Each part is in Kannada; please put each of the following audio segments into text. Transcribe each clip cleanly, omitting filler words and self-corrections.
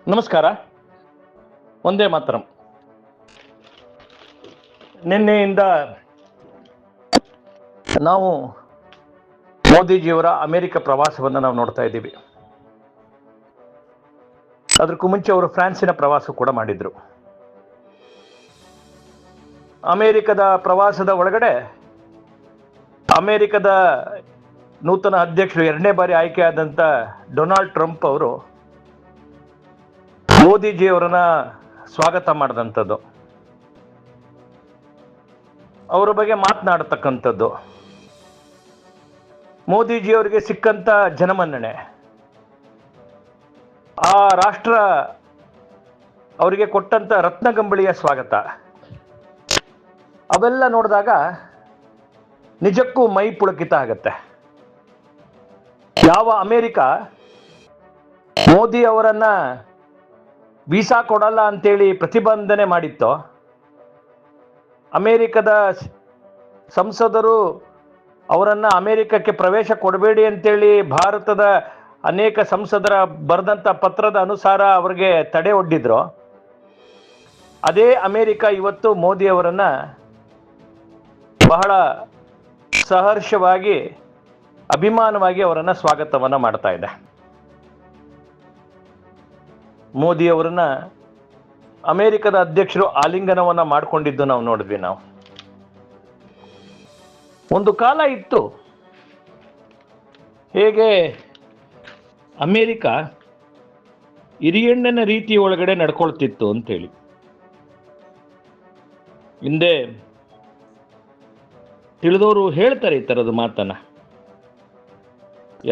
ನಮಸ್ಕಾರ. ಒಂದೇ ಮಾತರಂ. ನಿನ್ನೆಯಿಂದ ನಾವು ಮೋದಿಜಿಯವರ ಅಮೆರಿಕ ಪ್ರವಾಸವನ್ನು ನಾವು ನೋಡ್ತಾ ಇದ್ದೀವಿ. ಅದಕ್ಕೂ ಮುಂಚೆ ಅವರು ಫ್ರಾನ್ಸಿನ ಪ್ರವಾಸ ಕೂಡ ಮಾಡಿದ್ರು. ಅಮೆರಿಕದ ಪ್ರವಾಸದ ಒಳಗಡೆ ಅಮೆರಿಕದ ನೂತನ ಅಧ್ಯಕ್ಷರು 2ನೇ ಬಾರಿ ಆಯ್ಕೆಯಾದಂಥ ಡೊನಾಲ್ಡ್ ಟ್ರಂಪ್ ಅವರು ಮೋದಿಜಿಯವರನ್ನ ಸ್ವಾಗತ ಮಾಡಿದಂಥದ್ದು, ಅವರ ಬಗ್ಗೆ ಮಾತನಾಡತಕ್ಕಂಥದ್ದು, ಮೋದಿಜಿಯವರಿಗೆ ಸಿಕ್ಕಂಥ ಜನಮನ್ನಣೆ, ಆ ರಾಷ್ಟ್ರ ಅವರಿಗೆ ಕೊಟ್ಟಂಥ ರತ್ನಗಂಬಳಿಯ ಸ್ವಾಗತ, ಅವೆಲ್ಲ ನೋಡಿದಾಗ ನಿಜಕ್ಕೂ ಮೈ ಪುಳಕಿತ ಆಗತ್ತೆ. ಯಾವ ಅಮೆರಿಕ ಮೋದಿ ಅವರನ್ನ ವೀಸಾ ಕೊಡಲ್ಲ ಅಂತೇಳಿ ಪ್ರತಿಬಂಧನೆ ಮಾಡಿತ್ತೋ, ಅಮೆರಿಕದ ಸಂಸದರು ಅವರನ್ನ ಅಮೆರಿಕಕ್ಕೆ ಪ್ರವೇಶ ಕೊಡಬೇಡಿ ಅಂತೇಳಿ ಭಾರತದ ಅನೇಕ ಸಂಸದರ ಬರೆದಂಥ ಪತ್ರದ ಅನುಸಾರ ಅವರಿಗೆ ತಡೆ ಒಡ್ಡಿದ್ರು, ಅದೇ ಅಮೆರಿಕ ಇವತ್ತು ಮೋದಿ ಅವರನ್ನ ಬಹಳ ಸಹರ್ಷವಾಗಿ ಅಭಿಮಾನವಾಗಿ ಅವರನ್ನ ಸ್ವಾಗತವನ್ನ ಮಾಡ್ತಾ ಇದೆ. ಮೋದಿ ಅವರನ್ನ ಅಮೆರಿಕದ ಅಧ್ಯಕ್ಷರು ಆಲಿಂಗನವನ್ನ ಮಾಡಿಕೊಂಡಿದ್ದು ನಾವು ನೋಡಿದ್ವಿ. ನಾವು ಒಂದು ಕಾಲ ಇತ್ತು ಹೇಗೆ ಅಮೆರಿಕ ಹಿರಿಯಣ್ಣನ ರೀತಿ ಒಳಗಡೆ ನಡ್ಕೊಳ್ತಿತ್ತು ಅಂತೇಳಿ. ಹಿಂದೆ ತಿಳಿದವರು ಹೇಳ್ತಾರೆ ಈ ಥರದ ಮಾತನ್ನ.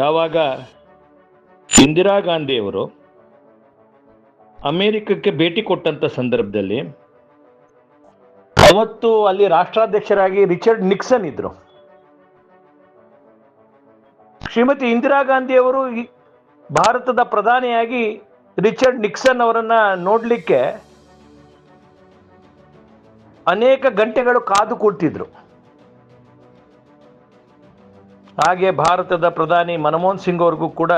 ಯಾವಾಗ ಇಂದಿರಾ ಗಾಂಧಿಯವರು ಅಮೆರಿಕಕ್ಕೆ ಭೇಟಿ ಕೊಟ್ಟಂತ ಸಂದರ್ಭದಲ್ಲಿ ಅವತ್ತು ಅಲ್ಲಿ ರಾಷ್ಟ್ರಾಧ್ಯಕ್ಷರಾಗಿ ರಿಚರ್ಡ್ ನಿಕ್ಸನ್ ಇದ್ರು. ಶ್ರೀಮತಿ ಇಂದಿರಾ ಗಾಂಧಿಯವರು ಭಾರತದ ಪ್ರಧಾನಿಯಾಗಿ ರಿಚರ್ಡ್ ನಿಕ್ಸನ್ ಅವರನ್ನ ನೋಡ್ಲಿಕ್ಕೆ ಅನೇಕ ಗಂಟೆಗಳು ಕಾದು ಕೂರ್ತಿದ್ರು. ಹಾಗೆ ಭಾರತದ ಪ್ರಧಾನಿ ಮನಮೋಹನ್ ಸಿಂಗ್ ಅವ್ರಿಗೂ ಕೂಡ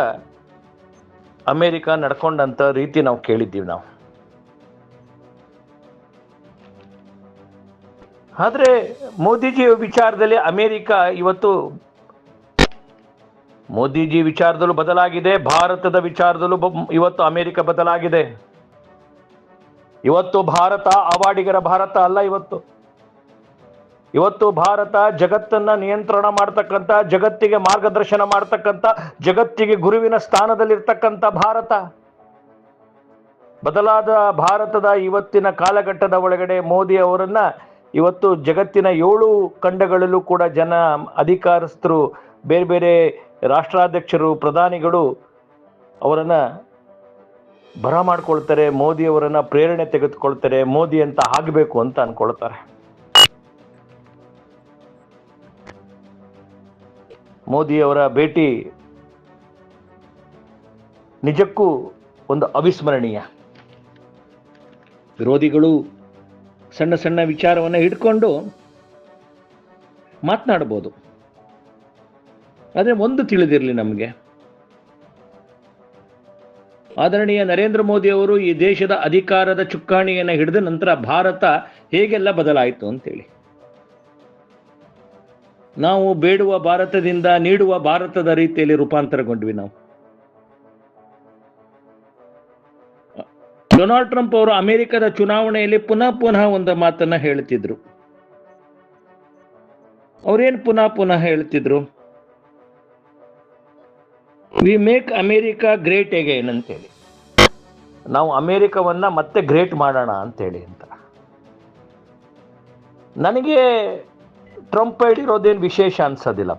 ಅಮೆರಿಕ ನಡ್ಕೊಂಡಂತ ರೀತಿ ನಾವು ಕೇಳಿದ್ದೀವಿ ನಾವು. ಆದ್ರೆ ಮೋದಿಜಿ ವಿಚಾರದಲ್ಲಿ ಅಮೆರಿಕ ಇವತ್ತು ಮೋದಿಜಿ ವಿಚಾರದಲ್ಲೂ ಬದಲಾಗಿದೆ, ಭಾರತದ ವಿಚಾರದಲ್ಲೂ ಇವತ್ತು ಅಮೆರಿಕ ಬದಲಾಗಿದೆ. ಇವತ್ತು ಭಾರತ ಅವಾಡಿಗರ ಭಾರತ ಅಲ್ಲ. ಇವತ್ತು ಭಾರತ ಜಗತ್ತನ್ನ ನಿಯಂತ್ರಣ ಮಾಡ್ತಕ್ಕಂಥ, ಜಗತ್ತಿಗೆ ಮಾರ್ಗದರ್ಶನ ಮಾಡ್ತಕ್ಕಂಥ, ಜಗತ್ತಿಗೆ ಗುರುವಿನ ಸ್ಥಾನದಲ್ಲಿರ್ತಕ್ಕಂಥ ಭಾರತ. ಬದಲಾದ ಭಾರತದ ಇವತ್ತಿನ ಕಾಲಘಟ್ಟದ ಒಳಗಡೆ ಮೋದಿ ಅವರನ್ನ ಇವತ್ತು ಜಗತ್ತಿನ 7 ಖಂಡಗಳಲ್ಲೂ ಕೂಡ ಜನ, ಅಧಿಕಾರಸ್ಥರು, ಬೇರೆ ಬೇರೆ ರಾಷ್ಟ್ರಾಧ್ಯಕ್ಷರು, ಪ್ರಧಾನಿಗಳು ಅವರನ್ನ ಬರ ಮಾಡ್ಕೊಳ್ತಾರೆ, ಮೋದಿ ಅವರನ್ನ ಪ್ರೇರಣೆ ತೆಗೆದುಕೊಳ್ತಾರೆ, ಮೋದಿ ಅಂತ ಆಗಬೇಕು ಅಂತ ಅನ್ಕೊಳ್ತಾರೆ. ಮೋದಿ ಅವರ ಭೇಟಿ ನಿಜಕ್ಕೂ ಒಂದು ಅವಿಸ್ಮರಣೀಯ. ವಿರೋಧಿಗಳು ಸಣ್ಣ ಸಣ್ಣ ವಿಚಾರವನ್ನು ಹಿಡ್ಕೊಂಡು ಮಾತನಾಡಬಹುದು, ಆದರೆ ಒಂದು ತಿಳಿದಿರಲಿ ನಮಗೆ, ಆದರಣೀಯ ನರೇಂದ್ರ ಮೋದಿ ಅವರು ಈ ದೇಶದ ಅಧಿಕಾರದ ಚುಕ್ಕಾಣಿಯನ್ನು ಹಿಡಿದ ನಂತರ ಭಾರತ ಹೇಗೆಲ್ಲ ಬದಲಾಯಿತು ಅಂತೇಳಿ. ನಾವು ಬೇಡುವ ಭಾರತದಿಂದ ನೀಡುವ ಭಾರತದ ರೀತಿಯಲ್ಲಿ ರೂಪಾಂತರಗೊಂಡ್ವಿ ನಾವು. ಡೊನಾಲ್ಡ್ ಟ್ರಂಪ್ ಅವರು ಅಮೆರಿಕದ ಚುನಾವಣೆಯಲ್ಲಿ ಪುನಃ ಒಂದು ಮಾತನ್ನ ಹೇಳ್ತಿದ್ರು. ಅವ್ರೇನ್ ಪುನಃ ಹೇಳ್ತಿದ್ರು? We make America great again ಅಂತೇಳಿ. ನಾವು ಅಮೆರಿಕವನ್ನ ಮತ್ತೆ ಗ್ರೇಟ್ ಮಾಡೋಣ ಅಂತೇಳಿ ಅಂತ. ನನಗೆ ಟ್ರಂಪ್ ಹೇಳಿರೋದೇನು ವಿಶೇಷ ಅನ್ಸೋದಿಲ್ಲ.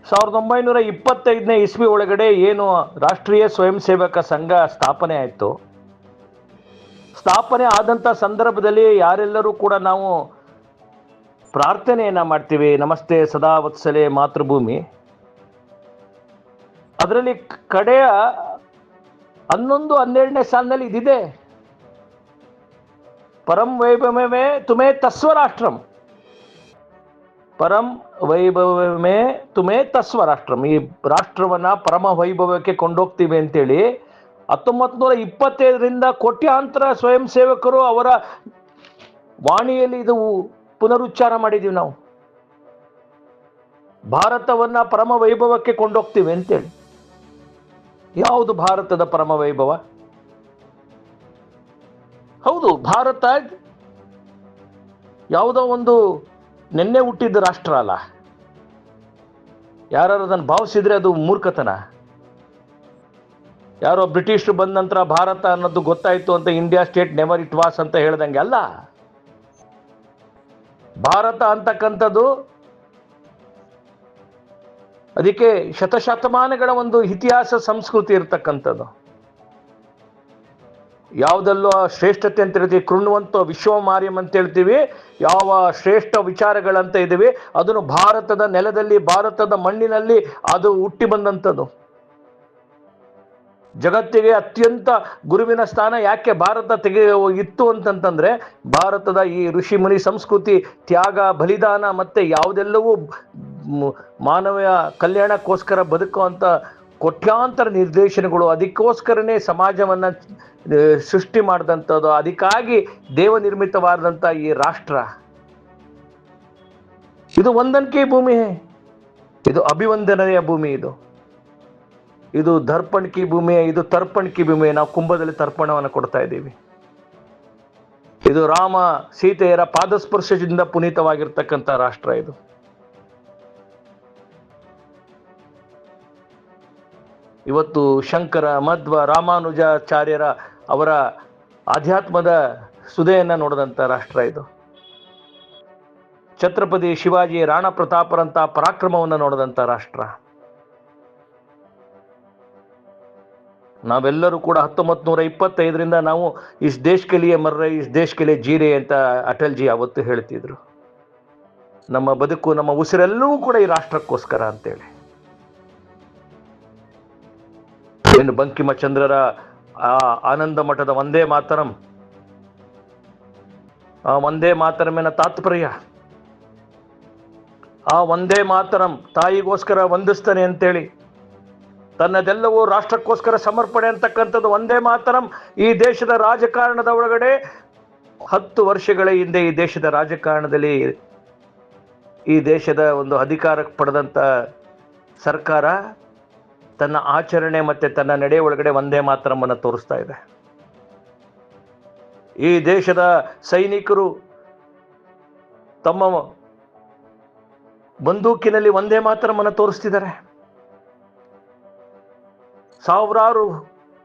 1925ನೇ ಇಸ್ವಿ ಒಳಗಡೆ ಏನು ರಾಷ್ಟ್ರೀಯ ಸ್ವಯಂ ಸೇವಕ ಸಂಘ ಸ್ಥಾಪನೆ ಆಯಿತು, ಸ್ಥಾಪನೆ ಆದಂಥ ಸಂದರ್ಭದಲ್ಲಿ ಯಾರೆಲ್ಲರೂ ಕೂಡ ನಾವು ಪ್ರಾರ್ಥನೆಯನ್ನ ಮಾಡ್ತೀವಿ, ನಮಸ್ತೆ ಸದಾ ವತ್ಸಲೆ ಮಾತೃಭೂಮಿ. ಅದರಲ್ಲಿ ಕಡೆಯ 11-12ನೇ ಸಾಲಿನಲ್ಲಿ ಇದಿದೆ, ಪರಂ ವೈಭವಮೇ ತುಮೇ ತಸ್ವರಾಷ್ಟ್ರಂ. ಪರಂ ವೈಭವಮೇ ತುಮೇ ತಸ್ವ ರಾಷ್ಟ್ರಂ, ಈ ರಾಷ್ಟ್ರವನ್ನ ಪರಮ ವೈಭವಕ್ಕೆ ಕೊಂಡೋಗ್ತೀವಿ ಅಂತೇಳಿ 1925ರಿಂದ ಕೋಟ್ಯಾಂತರ ಸ್ವಯಂ ಸೇವಕರು ಅವರ ವಾಣಿಯಲ್ಲಿ ಇದು ಪುನರುಚ್ಚಾರ ಮಾಡಿದೀವಿ ನಾವು. ಭಾರತವನ್ನ ಪರಮ ವೈಭವಕ್ಕೆ ಕೊಂಡೋಗ್ತೀವಿ ಅಂತೇಳಿ. ಯಾವುದು ಭಾರತದ ಪರಮ ವೈಭವ? ಹೌದು, ಭಾರತ ಯಾವುದೋ ಒಂದು ನೆನ್ನೆ ಹುಟ್ಟಿದ ರಾಷ್ಟ್ರ ಅಲ್ಲ. ಯಾರು ಅದನ್ನು ಭಾವಿಸಿದ್ರೆ ಅದು ಮೂರ್ಖತನ. ಯಾರೋ ಬ್ರಿಟಿಷರು ಬಂದ ನಂತರ ಭಾರತ ಅನ್ನೋದು ಗೊತ್ತಾಯ್ತು ಅಂತ India state never it was ಅಂತ ಹೇಳ್ದಂಗೆ ಅಲ್ಲ. ಭಾರತ ಅಂತಕ್ಕಂಥದ್ದು ಅದಕ್ಕೆ ಶತಶತಮಾನಗಳ ಒಂದು ಇತಿಹಾಸ ಸಂಸ್ಕೃತಿ ಇರ್ತಕ್ಕಂಥದ್ದು. ಯಾವುದೆಲ್ಲೋ ಶ್ರೇಷ್ಠತೆ ಅಂತ ಹೇಳ್ತೀವಿ, ಕೃಣ್ವಂತ ವಿಶ್ವಮಾರ್ಯಂ ಅಂತ ಹೇಳ್ತೀವಿ, ಯಾವ ಶ್ರೇಷ್ಠ ವಿಚಾರಗಳಂತ ಇದ್ದೀವಿ, ಅದನ್ನು ಭಾರತದ ನೆಲದಲ್ಲಿ ಭಾರತದ ಮಣ್ಣಿನಲ್ಲಿ ಅದು ಹುಟ್ಟಿ ಬಂದಂಥದ್ದು. ಜಗತ್ತಿಗೆ ಅತ್ಯಂತ ಗುರುವಿನ ಸ್ಥಾನ ಯಾಕೆ ಭಾರತ ಇತ್ತು ಅಂತಂತಂದ್ರೆ, ಭಾರತದ ಈ ಋಷಿ ಮುನಿ ಸಂಸ್ಕೃತಿ, ತ್ಯಾಗ, ಬಲಿದಾನ ಮತ್ತೆ ಯಾವುದೆಲ್ಲವೂ ಮಾನವ ಕಲ್ಯಾಣಕ್ಕೋಸ್ಕರ ಬದುಕುವಂತ ಕೋಟ್ಯಾಂತರ ನಿರ್ದೇಶನಗಳು, ಅದಕ್ಕೋಸ್ಕರನೇ ಸಮಾಜವನ್ನ ಸೃಷ್ಟಿ ಮಾಡಿದಂಥದ್ದು, ಅದಕ್ಕಾಗಿ ದೇವನಿರ್ಮಿತವಾದಂಥ ಈ ರಾಷ್ಟ್ರ ಇದು ವಂದನ್ಕಿ ಭೂಮಿ, ಇದು ಅಭಿವಂದನೆಯ ಭೂಮಿ, ಇದು ದರ್ಪಣ್ ಕಿ ಭೂಮಿ, ಇದು ತರ್ಪಣ್ ಕಿ ಭೂಮಿ. ನಾವು ಕುಂಭದಲ್ಲಿ ತರ್ಪಣವನ್ನು ಕೊಡ್ತಾ ಇದ್ದೀವಿ. ಇದು ರಾಮ ಸೀತೆಯರ ಪಾದಸ್ಪರ್ಶದಿಂದ ಪುನೀತವಾಗಿರ್ತಕ್ಕಂಥ ರಾಷ್ಟ್ರ ಇದು. ಇವತ್ತು ಶಂಕರ, ಮಧ್ವ, ರಾಮಾನುಜಾಚಾರ್ಯರ ಅವರ ಆಧ್ಯಾತ್ಮದ ಸುದೆಯನ್ನ ನೋಡಿದಂಥ ರಾಷ್ಟ್ರ ಇದು. ಛತ್ರಪತಿ ಶಿವಾಜಿ, ರಾಣಾ ಪ್ರತಾಪರಂತ ಪರಾಕ್ರಮವನ್ನು ನೋಡಿದಂಥ ರಾಷ್ಟ್ರ. ನಾವೆಲ್ಲರೂ ಕೂಡ 1925ರಿಂದ ನಾವು ಇಸ್ ದೇಶ್ ಕೆ ಲಿಯೇ ಮರ್ ರಹೇ, ಇಸ್ ದೇಶ್ ಕೆ ಲಿಯೇ ಜೀ ರಹೇ ಅಂತ ಅಟಲ್ಜಿ ಅವತ್ತು ಹೇಳ್ತಿದ್ರು. ನಮ್ಮ ಬದುಕು, ನಮ್ಮ ಉಸಿರೆಲ್ಲವೂ ಕೂಡ ಈ ರಾಷ್ಟ್ರಕ್ಕೋಸ್ಕರ ಅಂತೇಳಿ. ಇನ್ನು ಬಂಕಿಮಚಂದ್ರರ ಆನಂದ ಮಠದ ವಂದೇ ಮಾತರಂ, ಆ ವಂದೇ ಮಾತರಮಿನ ತಾತ್ಪರ್ಯ, ಆ ವಂದೇ ಮಾತರಂ ತಾಯಿಗೋಸ್ಕರ ವಂದಿಸ್ತಾನೆ ಅಂತೇಳಿ, ತನ್ನದೆಲ್ಲವೂ ರಾಷ್ಟ್ರಕ್ಕೋಸ್ಕರ ಸಮರ್ಪಣೆ ಅಂತಕ್ಕಂಥದ್ದು ವಂದೇ ಮಾತರಂ. ಈ ದೇಶದ ರಾಜಕಾರಣದ ಒಳಗಡೆ 10 ವರ್ಷಗಳ ಹಿಂದೆ ಈ ದೇಶದ ರಾಜಕಾರಣದಲ್ಲಿ ಈ ದೇಶದ ಒಂದು ಅಧಿಕಾರ ಪಡೆದಂತ ಸರ್ಕಾರ ತನ್ನ ಆಚರಣೆ ಮತ್ತೆ ತನ್ನ ನಡೆ ಒಳಗಡೆ ವಂದೇ ಮಾತರಂ ಅನ್ನು ತೋರಿಸ್ತಾ ಇದೆ. ಈ ದೇಶದ ಸೈನಿಕರು ತಮ್ಮ ಬಂದೂಕಿನಲ್ಲಿ ವಂದೇ ಮಾತರಂ ಅನ್ನು ತೋರಿಸ್ತಿದ್ದಾರೆ. ಸಾವಿರಾರು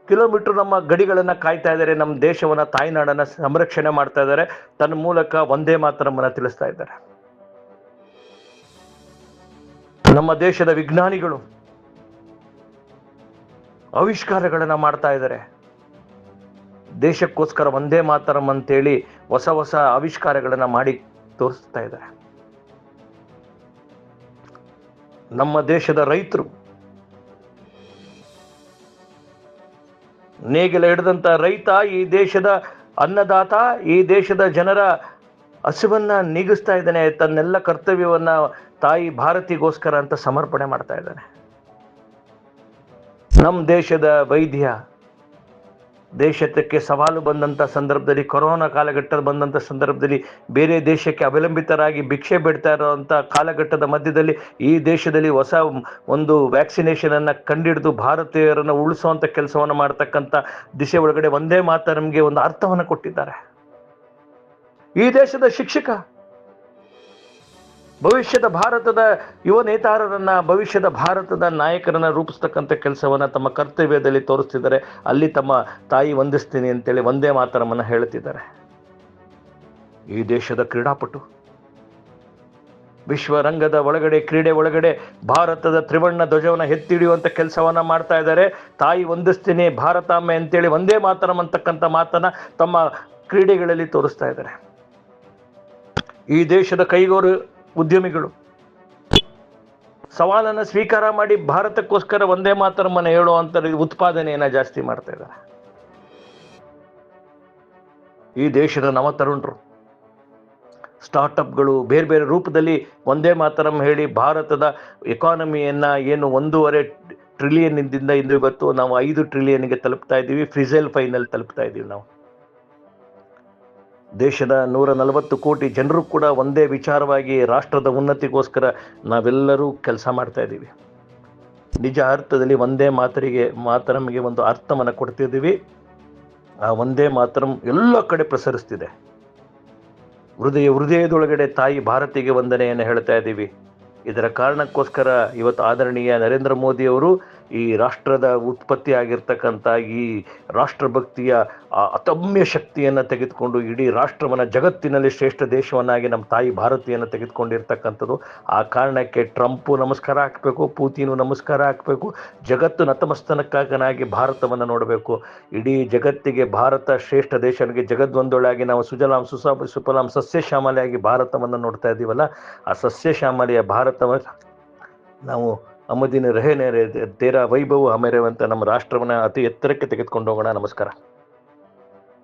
ಕಿಲೋಮೀಟರ್ ನಮ್ಮ ಗಡಿಗಳನ್ನ ಕಾಯ್ತಾ ಇದ್ದಾರೆ, ನಮ್ಮ ದೇಶವನ್ನ, ತಾಯ್ನಾಡನ್ನ ಸಂರಕ್ಷಣೆ ಮಾಡ್ತಾ ಇದ್ದಾರೆ, ತನ್ನ ಮೂಲಕ ವಂದೇ ಮಾತರಂ ಅನ್ನು ತಿಳಿಸ್ತಾ ಇದ್ದಾರೆ. ನಮ್ಮ ದೇಶದ ವಿಜ್ಞಾನಿಗಳು ಆವಿಷ್ಕಾರಗಳನ್ನ ಮಾಡ್ತಾ ಇದ್ದಾರೆ. ದೇಶಕ್ಕೋಸ್ಕರ ವಂದೇ ಮಾತರಂ ಅಂತೇಳಿ ಹೊಸ ಹೊಸ ಆವಿಷ್ಕಾರಗಳನ್ನ ಮಾಡಿ ತೋರಿಸ್ತಾ ಇದ್ದಾರೆ. ನಮ್ಮ ದೇಶದ ರೈತರು, ನೇಗಿಲ ಹಿಡಿದಂತ ರೈತ, ಈ ದೇಶದ ಅನ್ನದಾತ, ಈ ದೇಶದ ಜನರ ಹಸಿವನ್ನ ನೀಗಿಸ್ತಾ ಇದ್ದಾನೆ. ತನ್ನೆಲ್ಲ ಕರ್ತವ್ಯವನ್ನ ತಾಯಿ ಭಾರತಿಗೋಸ್ಕರ ಅಂತ ಸಮರ್ಪಣೆ ಮಾಡ್ತಾ ಇದ್ದಾನೆ. ನಮ್ಮ ದೇಶದ ವೈದ್ಯ, ದೇಶಕ್ಕೆ ಸವಾಲು ಬಂದಂಥ ಸಂದರ್ಭದಲ್ಲಿ, ಕೊರೋನಾ ಕಾಲಘಟ್ಟ ಬಂದಂಥ ಸಂದರ್ಭದಲ್ಲಿ ಬೇರೆ ದೇಶಕ್ಕೆ ಅವಲಂಬಿತರಾಗಿ ಭಿಕ್ಷೆ ಬಿಡ್ತಾ ಇರೋಂಥ ಕಾಲಘಟ್ಟದ ಮಧ್ಯದಲ್ಲಿ ಈ ದೇಶದಲ್ಲಿ ಹೊಸ ಒಂದು ವ್ಯಾಕ್ಸಿನೇಷನ್ ಅನ್ನ ಕಂಡಿಡಿದು ಭಾರತೀಯರನ್ನು ಉಳಿಸುವಂಥ ಕೆಲಸವನ್ನು ಮಾಡ್ತಕ್ಕಂಥ ದಿಶೆ ಒಳಗಡೆ ವಂದೇ ಮಾತರಂಗೆ ಒಂದು ಅರ್ಥವನ್ನು ಕೊಟ್ಟಿದ್ದಾರೆ. ಈ ದೇಶದ ಶಿಕ್ಷಕ ಭವಿಷ್ಯದ ಭಾರತದ ಯುವ ನೇತಾರರನ್ನ, ಭವಿಷ್ಯದ ಭಾರತದ ನಾಯಕರನ್ನ ರೂಪಿಸ್ತಕ್ಕಂಥ ಕೆಲಸವನ್ನ ತಮ್ಮ ಕರ್ತವ್ಯದಲ್ಲಿ ತೋರಿಸ್ತಿದ್ದಾರೆ. ಅಲ್ಲಿ ತಮ್ಮ ತಾಯಿ ವಂದಿಸ್ತೀನಿ ಅಂತೇಳಿ ವಂದೇ ಮಾತರಮನ್ನ ಹೇಳ್ತಿದ್ದಾರೆ. ಈ ದೇಶದ ಕ್ರೀಡಾಪಟು ವಿಶ್ವರಂಗದ ಒಳಗಡೆ, ಕ್ರೀಡೆ ಒಳಗಡೆ ಭಾರತದ ತ್ರಿವರ್ಣ ಧ್ವಜವನ್ನ ಎತ್ತಿಡಿಯುವಂತ ಕೆಲಸವನ್ನ ಮಾಡ್ತಾ ಇದ್ದಾರೆ. ತಾಯಿ ವಂದಿಸ್ತೀನಿ ಭಾರತಾಂಬೆ ಅಂತೇಳಿ ವಂದೇ ಮಾತರಂ ಅಂತಕ್ಕಂಥ ಮಾತನ್ನ ತಮ್ಮ ಕ್ರೀಡೆಗಳಲ್ಲಿ ತೋರಿಸ್ತಾ ಇದ್ದಾರೆ. ಈ ದೇಶದ ಕೈಗೋರು ಉದ್ಯಮಿಗಳು ಸವಾಲನ್ನು ಸ್ವೀಕಾರ ಮಾಡಿ ಭಾರತಕ್ಕೋಸ್ಕರ ವಂದೇ ಮಾತರಮನ್ನ ಹೇಳುವಂತ ಉತ್ಪಾದನೆಯನ್ನ ಜಾಸ್ತಿ ಮಾಡ್ತಾ ಇದ್ದಾರೆ. ಈ ದೇಶದ ನವ ತರುಣರು ಸ್ಟಾರ್ಟಪ್ಗಳು ಬೇರೆ ಬೇರೆ ರೂಪದಲ್ಲಿ ಒಂದೇ ಮಾತರಂ ಹೇಳಿ ಭಾರತದ ಎಕಾನಮಿಯನ್ನು ಏನು 1.5 ಟ್ರಿಲಿಯನ್ ಇಂದ ಇಂದು ಇವತ್ತು ನಾವು 5 ಟ್ರಿಲಿಯನ್ಗೆ ತಲುಪ್ತಾ ಇದ್ದೀವಿ. ಫ್ರಿಸೆಲ್ ಫೈನಲ್ ತಲುಪ್ತಾ ಇದ್ದೀವಿ. ನಾವು ದೇಶದ 140 ಕೋಟಿ ಜನರು ಕೂಡ ಒಂದೇ ವಿಚಾರವಾಗಿ ರಾಷ್ಟ್ರದ ಉನ್ನತಿಗೋಸ್ಕರ ನಾವೆಲ್ಲರೂ ಕೆಲಸ ಮಾಡ್ತಾ ಇದ್ದೀವಿ. ನಿಜ ಅರ್ಥದಲ್ಲಿ ಒಂದೇ ಮಾತರಮಿಗೆ ಒಂದು ಅರ್ಥವನ್ನು ಕೊಡ್ತಿದ್ದೀವಿ. ಆ ಒಂದೇ ಮಾತರಂ ಎಲ್ಲ ಕಡೆ ಪ್ರಸರಿಸ್ತಿದೆ. ಹೃದಯದೊಳಗಡೆ ತಾಯಿ ಭಾರತಿಗೆ ವಂದನೆಯನ್ನು ಹೇಳ್ತಾ ಇದ್ದೀವಿ. ಇದರ ಕಾರಣಕ್ಕೋಸ್ಕರ ಇವತ್ತು ಆದರಣೀಯ ನರೇಂದ್ರ ಮೋದಿ ಅವರು ಈ ರಾಷ್ಟ್ರದ ಉತ್ಪತ್ತಿ ಆಗಿರ್ತಕ್ಕಂಥ ಈ ರಾಷ್ಟ್ರಭಕ್ತಿಯ ಅದಮ್ಯ ಶಕ್ತಿಯನ್ನು ತೆಗೆದುಕೊಂಡು ಇಡೀ ರಾಷ್ಟ್ರವನ್ನು ಜಗತ್ತಿನಲ್ಲಿ ಶ್ರೇಷ್ಠ ದೇಶವನ್ನಾಗಿ ನಮ್ಮ ತಾಯಿ ಭಾರತಿಯನ್ನು ತೆಗೆದುಕೊಂಡಿರ್ತಕ್ಕಂಥದ್ದು. ಆ ಕಾರಣಕ್ಕೆ ಟ್ರಂಪು ನಮಸ್ಕಾರ ಹಾಕಬೇಕು, ಪೂತಿನು ನಮಸ್ಕಾರ ಹಾಕಬೇಕು. ಜಗತ್ತು ನತಮಸ್ತನಕ್ಕಾಗಿ ಭಾರತವನ್ನು ನೋಡಬೇಕು. ಇಡೀ ಜಗತ್ತಿಗೆ ಭಾರತ ಶ್ರೇಷ್ಠ ದೇಶನಿಗೆ ಜಗದ್ವಂದೊಳಾಗಿ ನಾವು ಸುಜಲಾಂ ಸುಫಲಾಂ ಸಸ್ಯಶ್ಯಾಮಲೆಯಾಗಿ ಭಾರತವನ್ನು ನೋಡ್ತಾ ಇದ್ದೀವಲ್ಲ, ಆ ಸಸ್ಯಶ್ಯಾಮಲೆಯ ಭಾರತವನ್ನು ನಾವು ಅಮದಿನ ರಹೇನೆ ತೇರಾ ವೈಭವ ಹಮೆರೆ ಅಂತ ನಮ್ಮ ರಾಷ್ಟ್ರವನ್ನು ಅತಿ ಎತ್ತರಕ್ಕೆ ತೆಗೆದುಕೊಂಡು ಹೋಗೋಣ. ನಮಸ್ಕಾರ.